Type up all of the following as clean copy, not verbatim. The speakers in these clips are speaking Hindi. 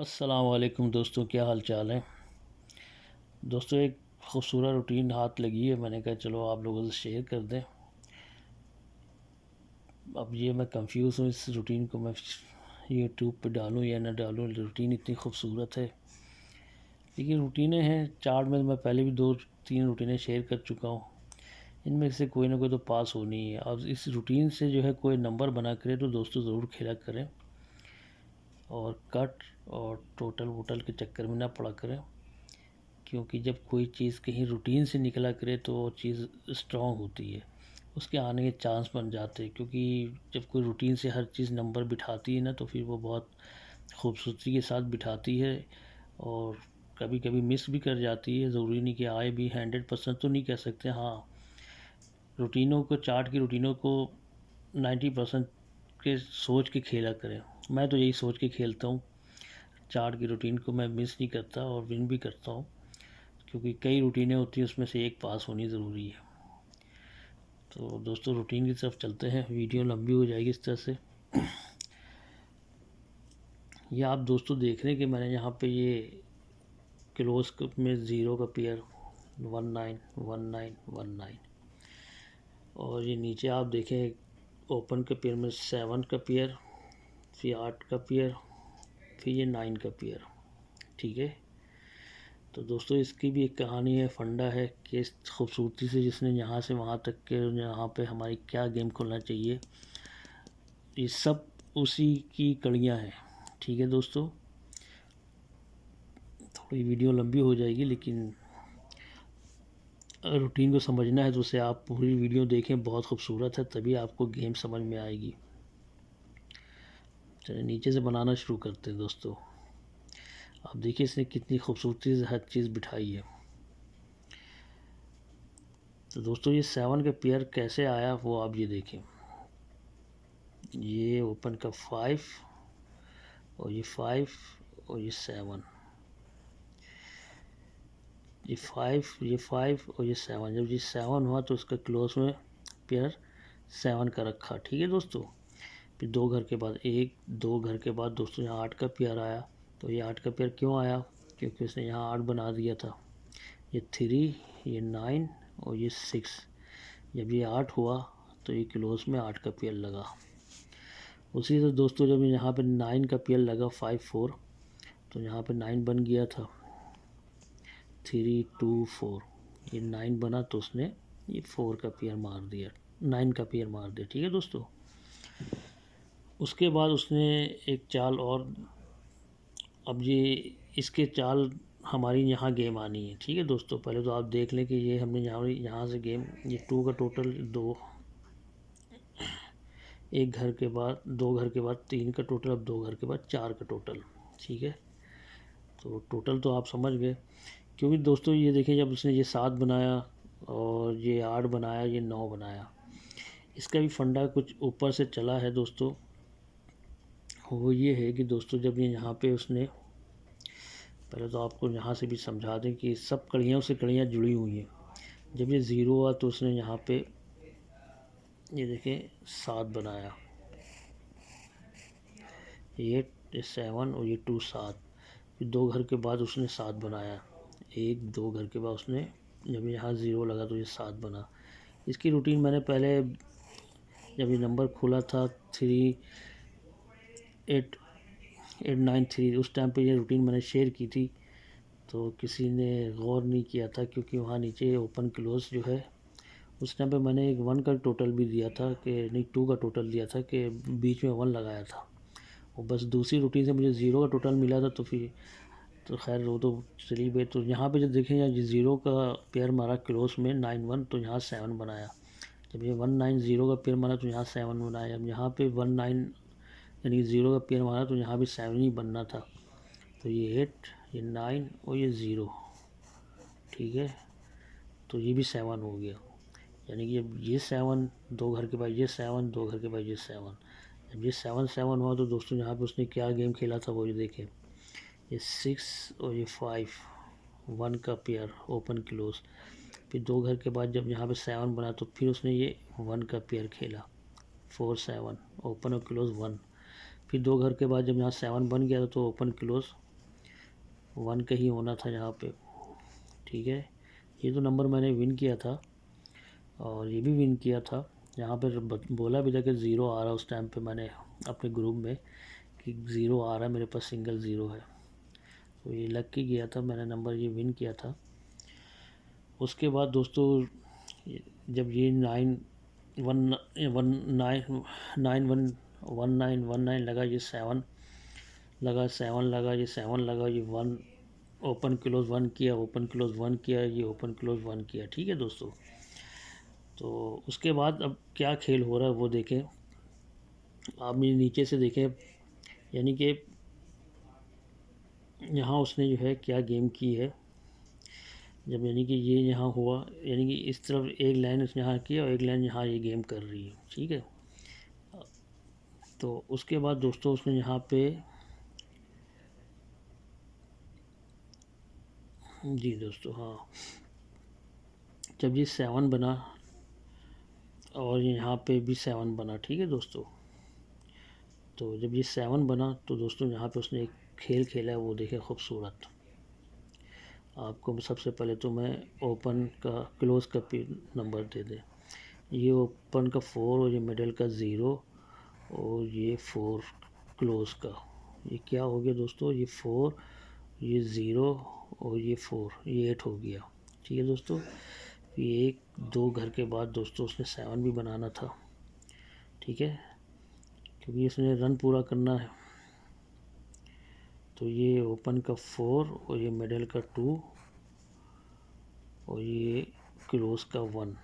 अस्सलाम वालेकुम दोस्तों, क्या हाल चाल है। दोस्तों, एक खूबसूरत रूटीन हाथ लगी है, मैंने कहा चलो आप लोगों से शेयर कर दें। अब ये मैं कंफ्यूज हूँ, इस रूटीन को मैं यूट्यूब पे डालूँ या ना डालूँ। रूटीन इतनी खूबसूरत है, लेकिन रूटीनें हैं चार्ट में मैं पहले भी 2-3 रूटीनें शेयर कर चुका हूँ। इनमें से कोई ना कोई तो पास होनी है। अब इस रूटीन से जो है कोई नंबर बना करे तो दोस्तों ज़रूर खेला करें, और कट और टोटल वोटल के चक्कर में ना पड़ा करें, क्योंकि जब कोई चीज़ कहीं रूटीन से निकला करे तो वो चीज़ स्ट्रॉन्ग होती है, उसके आने के चांस बन जाते हैं। क्योंकि जब कोई रूटीन से हर चीज़ नंबर बिठाती है ना, तो फिर वो बहुत खूबसूरती के साथ बिठाती है, और कभी कभी मिस भी कर जाती है। ज़रूरी नहीं कि आए भी, 100% तो नहीं कह सकते। हाँ, रूटीनों को, चार्ट की रूटीनों को 90% के सोच के खेला करें। मैं तो यही सोच के खेलता हूँ, चार्ट की रूटीन को मैं मिस नहीं करता और विन भी करता हूँ, क्योंकि कई रूटीनें होती हैं, उसमें से एक पास होनी ज़रूरी है। तो दोस्तों, रूटीन की तरफ चलते हैं, वीडियो लंबी हो जाएगी इस तरह से। ये आप दोस्तों देख रहे हैं कि मैंने यहाँ पे ये क्लोज में ज़ीरो का पेयर 191919, और ये नीचे आप देखें ओपन के पेयर में 7 का पेयर, फिर 8 का पेयर, फिर ये 9 का पेयर। ठीक है, तो दोस्तों इसकी भी एक कहानी है, फंडा है कि इस खूबसूरती से जिसने यहाँ से वहाँ तक के, यहाँ पे हमारी क्या गेम खोलना चाहिए, ये सब उसी की कड़ियाँ हैं। ठीक है दोस्तों, थोड़ी वीडियो लंबी हो जाएगी, लेकिन रूटीन को समझना है तो उसे आप पूरी वीडियो देखें, बहुत खूबसूरत है, तभी आपको गेम समझ में आएगी। चलिए नीचे से बनाना शुरू करते हैं दोस्तों। आप देखिए इसने कितनी खूबसूरती से हर चीज़ बिठाई है। तो दोस्तों, ये 7 का पेयर कैसे आया वो आप ये देखें। ये ओपन का 5, और ये 5, और ये 7, ये 5, ये 5 और ये 7। जब ये 7 हुआ तो उसका क्लोज में पेयर 7 का रखा। ठीक है दोस्तों, फिर 2 घर के बाद 1-2 घर के बाद दोस्तों यहाँ 8 का पेयर आया। तो ये 8 का पेयर क्यों आया, क्योंकि उसने यहाँ 8 बना दिया था। ये 3, ये 9 और ये 6। जब ये 8 हुआ तो ये क्लोज में 8 का पेयर लगा। उसी से दोस्तों जब यहाँ पे 9 का पेयर लगा 5-4, तो यहाँ पे 9 बन गया था, 3-2-4। ये 9 बना तो उसने ये 4 का पेयर मार दिया, 9 का पेयर मार दिया। ठीक है दोस्तों, उसके बाद उसने एक चाल और, अब ये इसके चाल हमारी यहाँ गेम आनी है। ठीक है दोस्तों, पहले तो आप देख लें कि ये हमने यहाँ से गेम, ये 2 का टोटल 2, एक घर के बाद 2 घर के बाद 3 का टोटल, अब 2 घर के बाद 4 का टोटल। ठीक है, तो टोटल तो आप समझ गए। क्योंकि दोस्तों ये देखिए, जब उसने ये 7 बनाया और ये 8 बनाया, ये 9 बनाया, इसका भी फंडा कुछ ऊपर से चला है दोस्तों। वो ये है कि दोस्तों जब ये यहाँ पे उसने, पहले तो आपको यहाँ से भी समझा दें कि सब कड़ियों से कड़ियाँ जुड़ी हुई हैं। जब ये ज़ीरो हुआ तो उसने यहाँ पे ये देखें 7 बनाया, ये 7 और ये 2 7। फिर 2 घर के बाद उसने 7 बनाया, 1-2 घर के बाद उसने, जब यहाँ ज़ीरो लगा तो ये 7 बना। इसकी रूटीन मैंने पहले जब ये नंबर खुला था 38893, उस टाइम पे ये रूटीन मैंने शेयर की थी, तो किसी ने गौर नहीं किया था, क्योंकि वहाँ नीचे ओपन क्लोज जो है, उस टाइम पे मैंने एक 1 का टोटल भी दिया था, कि नहीं 2 का टोटल दिया था, कि बीच में 1 लगाया था। और बस दूसरी रूटीन से मुझे 0 का टोटल मिला था, तो फिर तो खैर वो तो चली गई। तो यहाँ पे जब देखें, यहाँ 0 का पेयर मारा क्लोज में 9-1, तो यहाँ 7 बनाया। जब ये 1-9-0 का पेयर मारा तो यहाँ 7 बनाया। अब यहाँ पे 1-9 यानी 0 का पेयर मारा तो यहाँ भी 7 ही बनना था। तो ये 8, ये 9 और ये 0। ठीक है, तो ये भी 7 हो गया। यानी कि जब ये 7 2 घर के बाद ये 7, 2 घर के बाद ये 7, जब ये 7-7 हुआ तो दोस्तों यहाँ पे उसने क्या गेम खेला था वो ये देखें। ये 6 और ये 5, 1 का पेयर ओपन क्लोज। फिर 2 घर के बाद जब यहाँ पे 7 बना तो फिर उसने ये 1 का पेयर खेला, 4-7 ओपन और क्लोज 1। फिर 2 घर के बाद जब यहाँ 7 बन गया तो ओपन क्लोज 1 का ही होना था यहाँ पे, ठीक है। ये तो नंबर मैंने विन किया था और ये भी विन किया था। यहाँ पर बोला भी था कि 0 आ रहा, उस टाइम पे मैंने अपने ग्रुप में कि 0 आ रहा है मेरे पास, सिंगल 0 है। तो ये लग के गया था, मैंने नंबर ये विन किया था। उसके बाद दोस्तों जब ये 9 लगा, ये 7 लगा, 7 लगा, ये 7 लगा, ये 1 ओपन क्लोज 1 किया, ओपन क्लोज 1 किया, ये ओपन क्लोज 1 किया, ठीक है दोस्तों। तो उसके बाद अब क्या खेल हो रहा है वो देखें आप, मेरे नीचे से देखें, यानी कि यहाँ उसने जो है क्या गेम की है। जब यानी कि ये यहाँ हुआ, यानी कि इस तरफ एक लाइन उसने यहाँ किया और एक लाइन यहाँ ये गेम कर रही है, ठीक है। तो उसके बाद दोस्तों उसने यहाँ पे, जी दोस्तों हाँ, जब ये 7 बना और यहाँ पे भी 7 बना, ठीक है दोस्तों। तो जब ये 7 बना तो दोस्तों यहाँ पे उसने एक खेल खेला है, वो देखे खूबसूरत। आपको सबसे पहले तो मैं ओपन का क्लोज़ का नंबर दे दे। ये ओपन का 4 और ये मिडल का 0 और ये 4 क्लोज़ का, ये क्या हो गया दोस्तों, ये 4, ये 0 और ये 4, ये 8 हो गया, ठीक है दोस्तों। ये 1-2 घर के बाद दोस्तों उसने 7 भी बनाना था, ठीक है, क्योंकि इसने रन पूरा करना है। तो ये ओपन का 4 और ये मिडल का 2 और ये क्लोज का 1,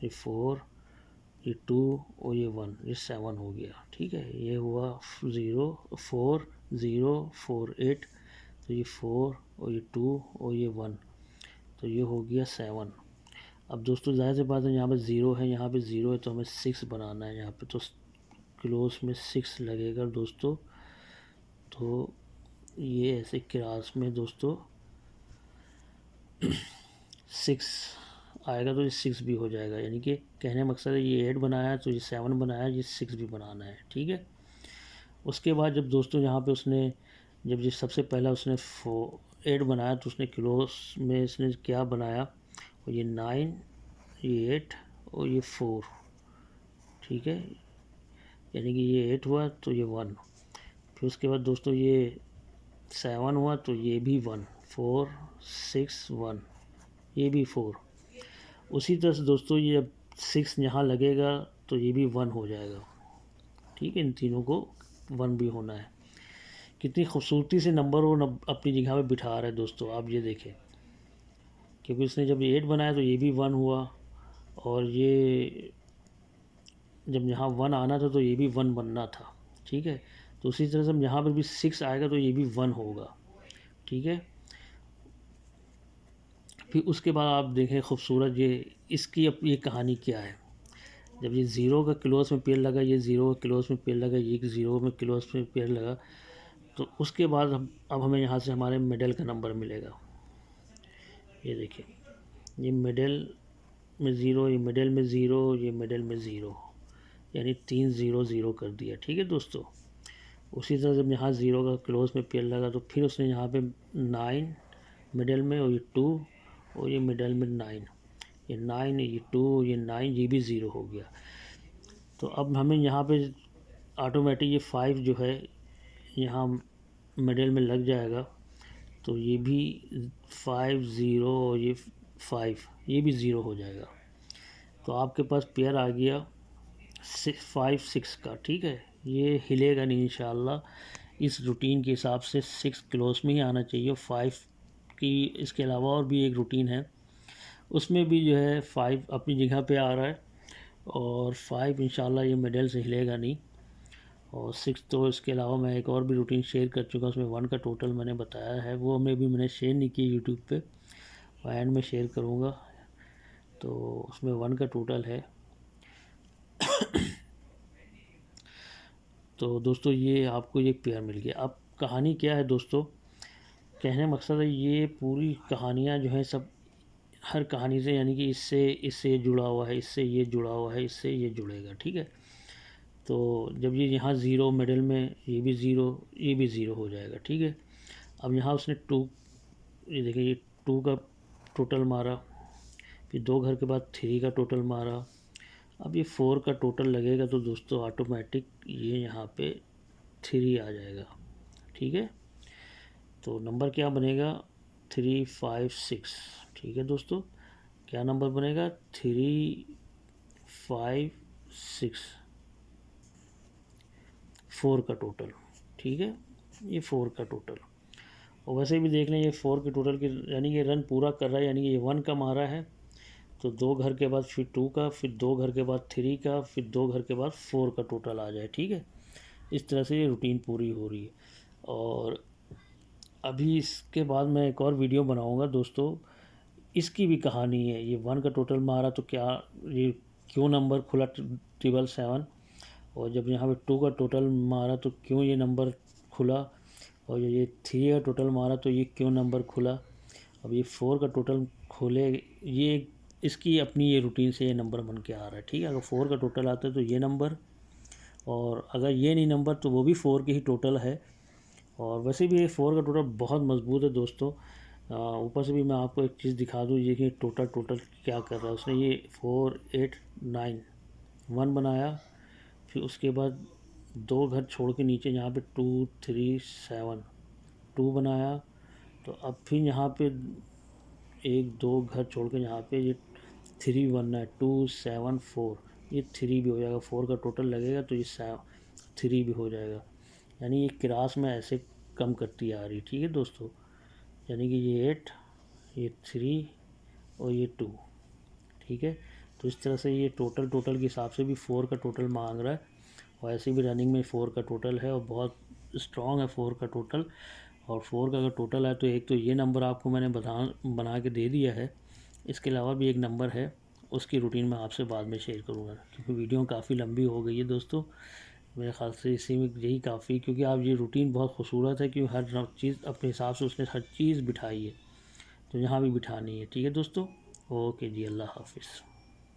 ये 4, ये 2 और ये 1, ये 7 हो गया, ठीक है। ये हुआ 0 4 0 4 8, तो ये 4 और ये 2 और ये 1, तो ये हो गया 7। अब दोस्तों ज़ाहिर सी बात है यहाँ पे 0 है, यहाँ पे 0 है, तो हमें 6 बनाना है यहाँ पे, तो क्लोज में 6 लगेगा दोस्तों। तो ये ऐसे क्रास में दोस्तों 6 आएगा, तो ये 6 भी हो जाएगा, यानी कि कहने मकसद है ये 8 बनाया तो ये 7 बनाया, ये 6 भी बनाना है, ठीक है। उसके बाद जब दोस्तों यहाँ पे उसने, जब ये सबसे पहला उसने 8 बनाया तो उसने क्लोज में इसने क्या बनाया, और ये 9, ये 8 और ये 4, ठीक है, यानी कि ये 8 हुआ तो ये 1। फिर उसके बाद दोस्तों ये 7 हुआ तो ये भी 1, 4 6 1, ये भी 4। उसी तरह से दोस्तों ये जब 6 यहाँ लगेगा तो ये भी 1 हो जाएगा, ठीक है। इन तीनों को 1 भी होना है। कितनी खूबसूरती से नंबर वो अपनी जगह पे बिठा रहा है दोस्तों, आप ये देखें, क्योंकि उसने जब 8 बनाया तो ये भी 1 हुआ, और ये जब यहाँ 1 आना था तो ये भी 1 बनना था, ठीक है। तो उसी तरह से यहाँ पर भी 6 आएगा तो ये भी 1 होगा, ठीक है। फिर उसके बाद आप देखें खूबसूरत ये इसकी अब ये कहानी क्या है। जब ये 0 का क्लोज में पेड़ लगा, ये 0 का क्लोज में पेड़ लगा, ये 0 में क्लोज में पेड़ लगा, तो उसके बाद अब हमें यहाँ से हमारे मिडल का नंबर मिलेगा। ये देखिए, ये मिडल में 0, ये मिडल में 0, ये मिडल में 0, यानी 3 0 0 कर दिया, ठीक है दोस्तों। उसी तरह जब यहाँ 0 का क्लोज में पेड़ लगा तो फिर उसने यहाँ पे 9 मिडल में, और ये 2 और ये मिडल में 9, ये 9, ये 2, ये 9, ये भी 0 हो गया। तो अब हमें यहाँ पे ऑटोमेटिक ये 5 जो है यहाँ मिडल में लग जाएगा, तो ये भी 5 0 और ये 5, ये भी 0 हो जाएगा। तो आपके पास पेयर आ गया 5 6 का, ठीक है। ये हिलेगा नहीं इंशाल्लाह। इस रूटीन के हिसाब से 6 क्लोज में ही आना चाहिए। 5 की इसके अलावा और भी एक रूटीन है, उसमें भी जो है 5 अपनी जगह पे आ रहा है, और 5 इंशाल्लाह ये मिडल से हिलेगा नहीं। और 6 तो इसके अलावा मैं एक और भी रूटीन शेयर कर चुका, उसमें 1 का टोटल मैंने बताया है, वो में भी मैंने शेयर नहीं किया यूट्यूब पे, और एंड में शेयर करूँगा। तो उसमें 1 का टोटल है। तो दोस्तों ये आपको ये पेयर मिल गया। अब कहानी क्या है दोस्तों, कहने मकसद है ये पूरी कहानियाँ जो हैं सब, हर कहानी से यानी कि इससे जुड़ा हुआ है, इससे ये जुड़ा हुआ है, इससे ये जुड़ेगा, ठीक है। तो जब ये यहाँ 0 मिडल में, ये भी 0, ये भी 0 हो जाएगा, ठीक है। अब यहाँ उसने 2, ये देखिए ये 2 का टोटल मारा, फिर 2 घर के बाद 3 का टोटल मारा। अब ये 4 का टोटल लगेगा तो दोस्तों ऑटोमेटिक ये यहाँ पे 3 आ जाएगा। ठीक है, तो नंबर क्या बनेगा 3, 5, 6। ठीक है दोस्तों, क्या नंबर बनेगा 3, 5, 6, 4 का टोटल। ठीक है, ये 4 का टोटल। और वैसे भी देख लें ये 4 के टोटल के, यानी कि रन पूरा कर रहा है, यानी कि ये 1 का मारा है तो 2 घर के बाद फिर 2 का, फिर 2 घर के बाद 3 का, फिर 2 घर के बाद 4 का टोटल आ जाए। ठीक है, इस तरह से ये रूटीन पूरी हो रही है। और अभी इसके बाद मैं एक और वीडियो बनाऊंगा दोस्तों, इसकी भी कहानी है। ये 1 का टोटल मारा तो क्या, ये क्यों नंबर खुला 777, और जब यहाँ पे 2 का टोटल मारा तो क्यों ये नंबर खुला, और ये 3 का टोटल मारा तो ये क्यों नंबर खुला। अब ये 4 का टोटल खोले, ये इसकी अपनी ये रूटीन से ये नंबर बन के आ रहा है। ठीक है, अगर 4 का टोटल आता है तो ये नंबर, और अगर ये नहीं नंबर तो वो भी 4 की ही टोटल है। और वैसे भी ये 4 का टोटल बहुत मजबूत है दोस्तों। ऊपर से भी मैं आपको एक चीज़ दिखा दूँ, ये कि टोटल क्या कर रहा है उसने। ये 4, 8, 9 1 बनाया, फिर उसके बाद 2 घर छोड़ के नीचे यहाँ पे 2, 3, 7 2 बनाया, तो अब फिर यहाँ पे 1, 2 घर छोड़ के यहाँ पे ये 3 बनना है, 2, 7, 4, ये 3 भी हो जाएगा। 4 का टोटल लगेगा तो ये 3 भी हो जाएगा। यानी ये क्रास में ऐसे कम करती आ रही। ठीक है दोस्तों, यानी कि ये 8, ये 3 और ये 2। ठीक है, तो इस तरह से ये टोटल के हिसाब से भी 4 का टोटल मांग रहा है, और ऐसे भी रनिंग में 4 का टोटल है और बहुत स्ट्रॉन्ग है 4 का टोटल। और 4 का अगर टोटल है तो एक तो ये नंबर आपको मैंने बना के दे दिया है, इसके अलावा भी एक नंबर है, उसकी रूटीन मैं आपसे बाद में शेयर करूँगा, क्योंकि वीडियो काफ़ी लंबी हो गई है दोस्तों। मेरे ख्याल से इसी में यही काफ़ी, क्योंकि आप ये रूटीन बहुत खूबसूरत है, क्योंकि हर चीज़ अपने हिसाब से उसने हर चीज़ बिठाई है, तो यहाँ भी बिठानी है। ठीक है दोस्तों, ओके जी, अल्लाह हाफिज़।